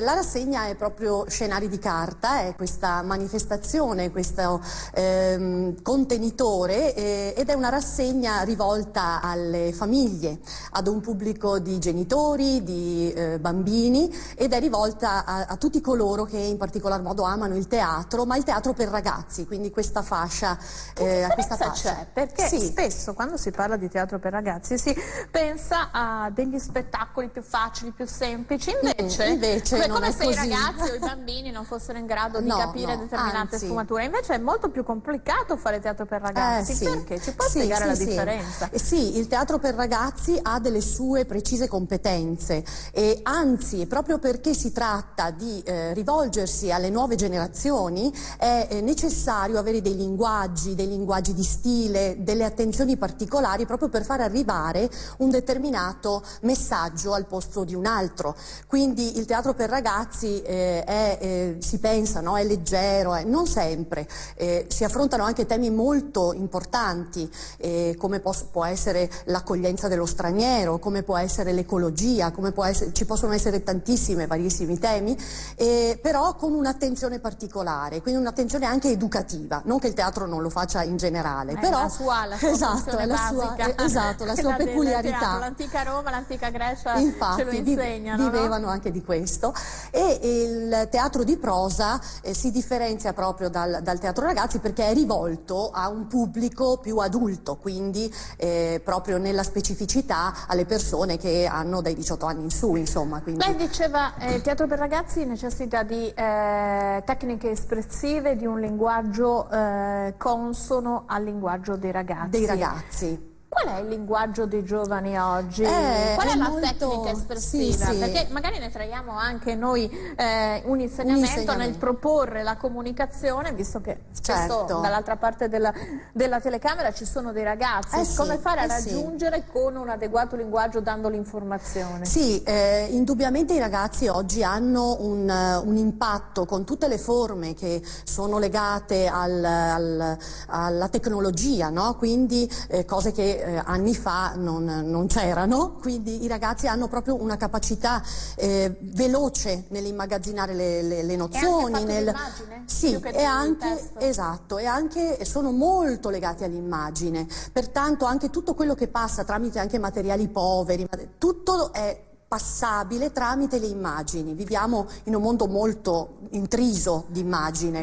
La rassegna è proprio Scenari di carta, è questa manifestazione, questo contenitore ed è una rassegna rivolta alle famiglie, ad un pubblico di genitori, di bambini ed è rivolta a tutti coloro che in particolar modo amano il teatro, ma il teatro per ragazzi, quindi questa fascia. Che differenza c'è? Perché spesso quando si parla di teatro per ragazzi si pensa a degli spettacoli più facili, più semplici, invece non come è se così. i ragazzi o i bambini non fossero in grado di capire determinate anzi. sfumature. Invece è molto più complicato fare teatro per ragazzi. Sì. Perché? Ci può spiegare la differenza? Sì, il teatro per ragazzi ha delle sue precise competenze e anzi, proprio perché si tratta di rivolgersi alle nuove generazioni, è necessario avere dei linguaggi di stile, delle attenzioni particolari proprio per far arrivare un determinato messaggio al posto di un altro. Quindi il teatro per ragazzi si pensa, no? È leggero, non sempre, si affrontano anche temi molto importanti come può essere l'accoglienza dello straniero, come può essere l'ecologia, ci possono essere varissimi temi, però con un'attenzione particolare, quindi un'attenzione anche educativa, non che il teatro non lo faccia in generale, però la sua la sua peculiarità. L'antica Roma, l'antica Grecia infatti, ce lo insegnano, vivevano anche di questo, e il teatro di prosa si differenzia proprio dal teatro ragazzi perché è rivolto a un pubblico più adulto, quindi proprio nella specificità alle persone che hanno dai 18 anni in su, insomma. Quindi. Lei diceva il teatro per ragazzi necessita di tecniche espressive, di un linguaggio consono al linguaggio dei ragazzi. Qual è il linguaggio dei giovani oggi? Qual è la tecnica espressiva? Sì. Perché magari ne traiamo anche noi un insegnamento nel proporre la comunicazione, visto che spesso dall'altra parte della telecamera ci sono dei ragazzi. Come fare a raggiungere con un adeguato linguaggio dando l'informazione? Sì, indubbiamente i ragazzi oggi hanno un impatto con tutte le forme che sono legate alla tecnologia, no? Quindi cose che anni fa non c'erano, quindi i ragazzi hanno proprio una capacità veloce nell'immagazzinare le nozioni. Sì, e anche sono molto legati all'immagine, pertanto anche tutto quello che passa tramite anche materiali poveri, tutto è passabile tramite le immagini. Viviamo in un mondo molto intriso di immagine.